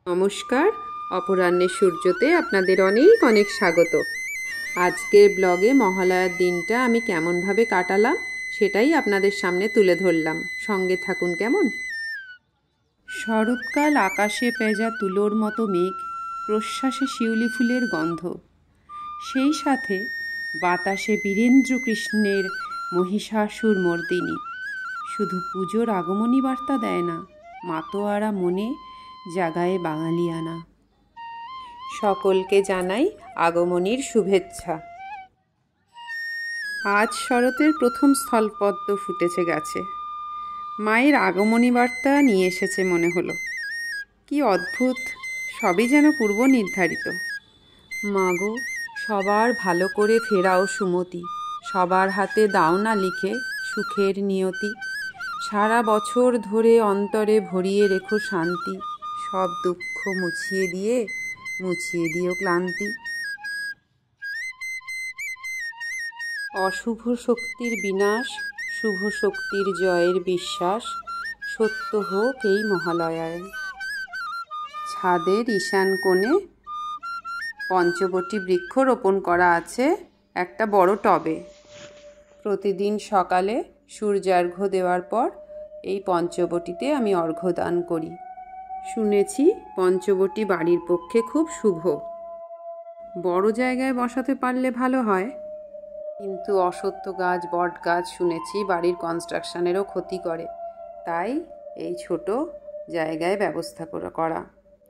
নমস্কার, অপরাহ্নের সূর্যতে আপনাদের অনেক অনেক স্বাগত। আজকের ব্লগে মহালয়ার দিনটা আমি কেমনভাবে কাটালাম সেটাই আপনাদের সামনে তুলে ধরলাম। সঙ্গে থাকুন কেমন। শরৎকাল আকাশে পেঁজা তুলোর মতো মেঘ, প্রশ্বাসে শিউলি ফুলের গন্ধ, সেই সাথে বাতাসে বীরেন্দ্র কৃষ্ণের মহিষাসুর মর্দিনী শুধু পুজোর আগমনী বার্তা দেয় না, মাতোয়ারা মনে জাগায় বাঙালিয়ানা। সকলকে জানাই আগমনীর শুভেচ্ছা। আজ শরতের প্রথম স্থলপদ্ম ফুটেছে গাছে। মায়ের আগমনী বার্তা নিয়ে এসেছে মনে হলো। কি অদ্ভুত, সবই যেন পূর্ব নির্ধারিত। মাগো, সবার ভালো করে ফেরাও সুমতি, সবার হাতে দাও না লিখে সুখের নিয়তি। সারা বছর ধরে অন্তরে ভরিয়ে রেখো শান্তি, সব দুঃখ মুছিয়ে দিও ক্লান্তি। অশুভ শক্তির বিনাশ, শুভ শক্তির জয়ের বিশ্বাস, সত্য হোক এই মহালয়ায়। ছাদের ঈশান কোণে পঞ্চবটী বৃক্ষ রোপণ করা আছে একটা বড় টবে। প্রতিদিন সকালে সূর্যার্ঘ্য দেওয়ার পর এই পঞ্চবটিতে আমি অর্ঘ্য দান করি। শুনেছি পঞ্চবটি বাড়ির পক্ষে খুব শুভ। বড় জায়গায় বসাতে পারলে ভালো হয়, কিন্তু অশ্বত্থ গাছ, বট গাছ শুনেছি বাড়ির কনস্ট্রাকশনেরও ক্ষতি করে, তাই এই ছোট জায়গায় ব্যবস্থা করা।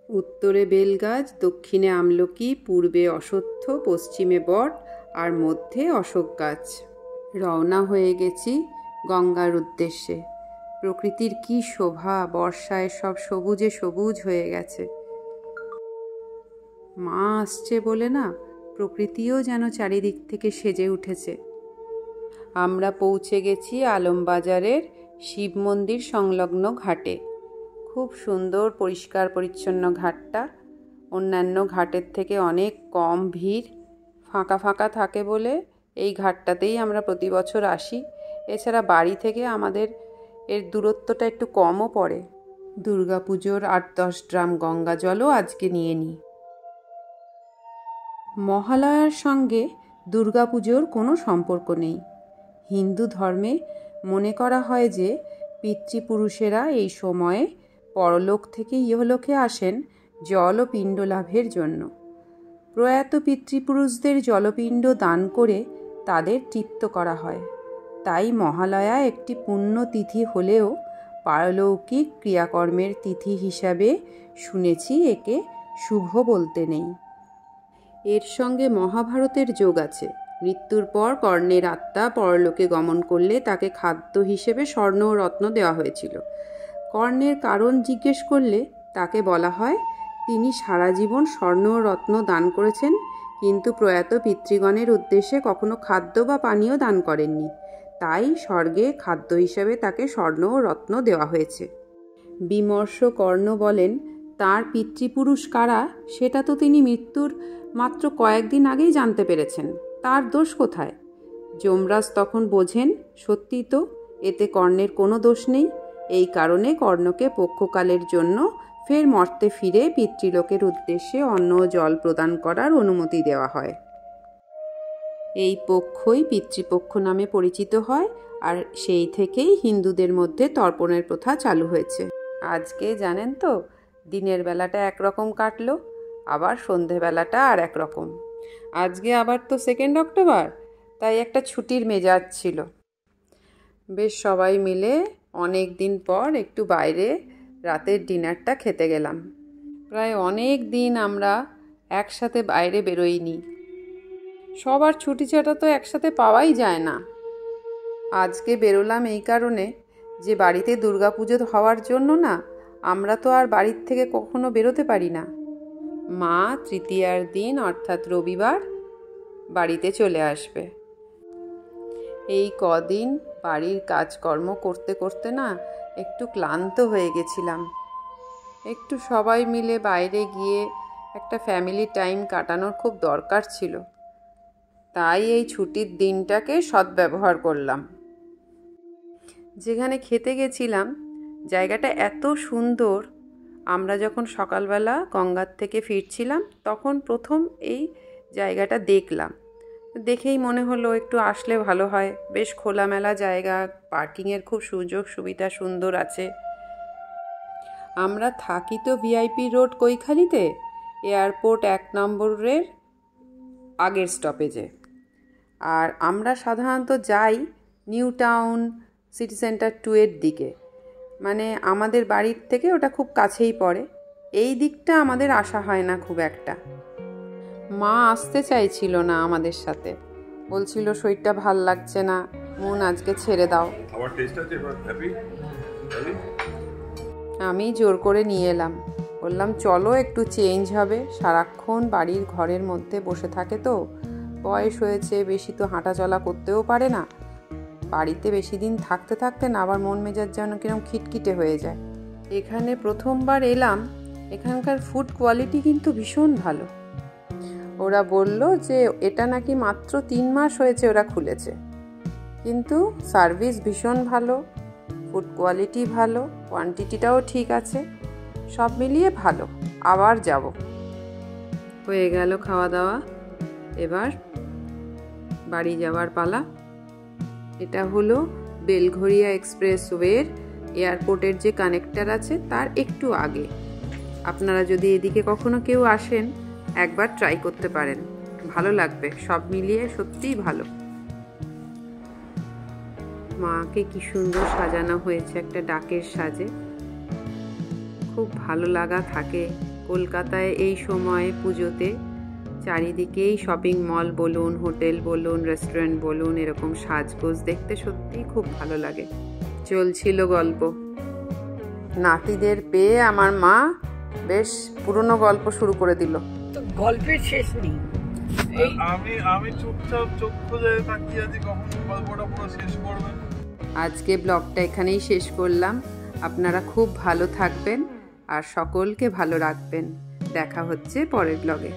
উত্তরে বেল গাছ, দক্ষিণে আমলকি, পূর্বে অশ্বত্থ, পশ্চিমে বট আর মধ্যে অশোক গাছ। রওনা হয়ে গেছি গঙ্গার উদ্দেশ্যে। প্রকৃতির কি শোভা, বর্ষায় সব সবুজে সবুজ হয়ে গেছে। মা আসছে বলে না, প্রকৃতিও যেন চারিদিক থেকে সেজে উঠেছে। আমরা পৌঁছে গেছি আলমবাজারের শিব মন্দির সংলগ্ন ঘাটে। খুব সুন্দর পরিষ্কার পরিচ্ছন্ন ঘাটটা, অন্যান্য ঘাটের থেকে অনেক কম ভিড়, ফাঁকা ফাঁকা থাকে বলে এই ঘাটটাতেই আমরা প্রতি বছর আসি। এছাড়া বাড়ি থেকে আমাদের এর দূরত্বটা একটু কমও পড়ে। দুর্গাপুজোর 8-10 ড্রাম গঙ্গা জলও আজকে নিয়ে নিই। মহালয়ার সঙ্গে দুর্গাপুজোর কোনো সম্পর্ক নেই। হিন্দু ধর্মে মনে করা হয় যে পিতৃপুরুষেরা এই সময়ে পরলোক থেকে ইহলোকে আসেন জল ও পিণ্ড লাভের জন্য। প্রয়াত পিতৃপুরুষদের জলপিণ্ড দান করে তাদের তৃপ্ত করা হয়। তাই মহালয়া একটি পুণ্য তিথি হলেও পারলৌকিক ক্রিয়াকর্মের তিথি হিসাবে শুনেছি একে শুভ বলতে নেই। এর সঙ্গে মহাভারতের যোগ আছে। মৃত্যুর পর কর্ণের আত্মা পরলোকে গমন করলে তাকে খাদ্য হিসেবে স্বর্ণ ও রত্ন দেওয়া হয়েছিল। কর্ণের কারণ জিজ্ঞেস করলে তাকে বলা হয় তিনি সারা জীবন স্বর্ণ ও রত্ন দান করেছেন, কিন্তু প্রয়াত পিতৃগণের উদ্দেশ্যে কখনো খাদ্য বা পানীয় দান করেননি। তাই স্বর্গে খাদ্য হিসেবে তাকে স্বর্ণ ও রত্ন দেওয়া হয়েছে। বিমর্ষ কর্ণ বলেন, তার পিতৃপুরুষ কারা সেটা তো তিনি মৃত্যুর মাত্র কয়েকদিন আগেই জানতে পেরেছেন, তার দোষ কোথায়? যমরাজ তখন বোঝেন সত্যি তো এতে কর্ণের কোনো দোষ নেই। এই কারণে কর্ণকে পক্ষকালের জন্য ফের মর্তে ফিরে পিতৃলোকের উদ্দেশ্যে অন্ন ও জল প্রদান করার অনুমতি দেওয়া হয়। এই পক্ষই পিতৃপক্ষ নামে পরিচিত হয়, আর সেই থেকেই হিন্দুদের মধ্যে তর্পণের প্রথা চালু হয়েছে। আজকে জানেন তো, দিনের বেলাটা একরকম কাটলো, আবার সন্ধেবেলাটা আর একরকম। আজকে আবার তো 2 অক্টোবর, তাই একটা ছুটির মেজাজ ছিল। বেশ সবাই মিলে অনেক দিন পর একটু বাইরে রাতের ডিনারটা খেতে গেলাম। প্রায় অনেক দিন আমরা একসাথে বাইরে বেরোইনি। সবার ছুটি ছাটা তো একসাথে পাওয়াই যায় না। আজকে বেরোলাম এই কারণে যে বাড়িতে দুর্গাপুজো হওয়ার জন্য না, আমরা তো আর বাড়ির থেকে কখনো বেরোতে পারি না। মা তৃতীয়ার দিন অর্থাৎ রবিবার বাড়িতে চলে আসবে। এই কদিন বাড়ির কাজকর্ম করতে করতে না একটু ক্লান্ত হয়ে গেছিলাম। একটু সবাই মিলে বাইরে গিয়ে একটা ফ্যামিলি টাইম কাটানোর খুব দরকার ছিল। তাই এই ছুটির দিনটাকে সদ্ব্যবহার করলাম। যেখানে খেতে গেছিলাম জায়গাটা এত সুন্দর, আমরা যখন সকালবেলা গঙ্গার থেকে ফিরছিলাম তখন প্রথম এই জায়গাটা দেখলাম। দেখেই মনে হলো একটু আসলে ভালো হয়। বেশ খোলামেলা জায়গা, পার্কিংয়ের খুব সুযোগ সুবিধা সুন্দর আছে। আমরা থাকি তো ভিআইপি রোড কৈখালিতে, এয়ারপোর্ট 1 নম্বরের আগের স্টপেজে। আর আমরা সাধারণত যাই নিউ টাউন, সিটি সেন্টার 2 এর দিকে, মানে আমাদের বাড়ির থেকে ওটা খুব কাছেই পড়ে। এই দিকটা আমাদের আসা হয় না খুব একটা। মা আসতে চাইছিল না আমাদের সাথে, বলছিল শরীরটা ভাল লাগছে না, মন আজকে ছেড়ে দাও। আমি জোর করে নিয়ে এলাম, বললাম চলো একটু চেঞ্জ হবে, সারাক্ষণ বাড়ির ঘরের মধ্যে বসে থাকে তো, বয়স হয়েছে, বেশি তো হাঁটা চলা করতেও পারে না। বাড়িতে বেশি দিন থাকতে থাকতে না আবার মন মেজাজ যেন কিরকম খিটখিটে হয়ে যায়। এখানে প্রথমবার এলাম, এখানকার ফুড কোয়ালিটি কিন্তু ভীষণ ভালো। ওরা বলল যে এটা নাকি মাত্র 3 মাস হয়েছে ওরা খুলেছে, কিন্তু সার্ভিস ভীষণ ভালো, ফুড কোয়ালিটি ভালো, কোয়ান্টিটিটাও ঠিক আছে, সব মিলিয়ে ভালো। আবার যাব। হয়ে গেল খাওয়া দাওয়া, এবার বাড়ি যাওয়ার পালা। এটা হলো বেলঘরিয়া এক্সপ্রেসওয়ের এয়ারপোর্টের যে কানেক্টর আছে তার একটু আগে। আপনারা যদি এদিকে কখনো কেউ আসেন একবার ট্রাই করতে পারেন, ভালো লাগবে। সব মিলিয়ে সত্যিই ভালো। মাকে কি সুন্দর সাজানো হয়েছে একটা ডাকের সাজে, খুব ভালো লাগা থাকে। কলকাতায় এই সময়ে পুজোতে চারিদিকেই শপিং মল বলুন, হোটেল বলুন, রেস্টুরেন্ট বলুন, এরকম সাজগোজ দেখতে সত্যিই খুব ভালো লাগে। চলছিল গল্প। নাতিদের পেয়ে আমার মা বেশ পুরনো গল্প শুরু করে দিল। তো গল্পের শেষ নেই। আমি চুপচাপ চোখ খুলে তাকিয়ে আছি কখন গল্পটা পুরো শেষ করবেন। আজকে ব্লগটা এখানেই শেষ করলাম। আপনারা খুব ভালো থাকবেন আর সকলকে ভালো রাখবেন। দেখা হচ্ছে পরের ব্লগে।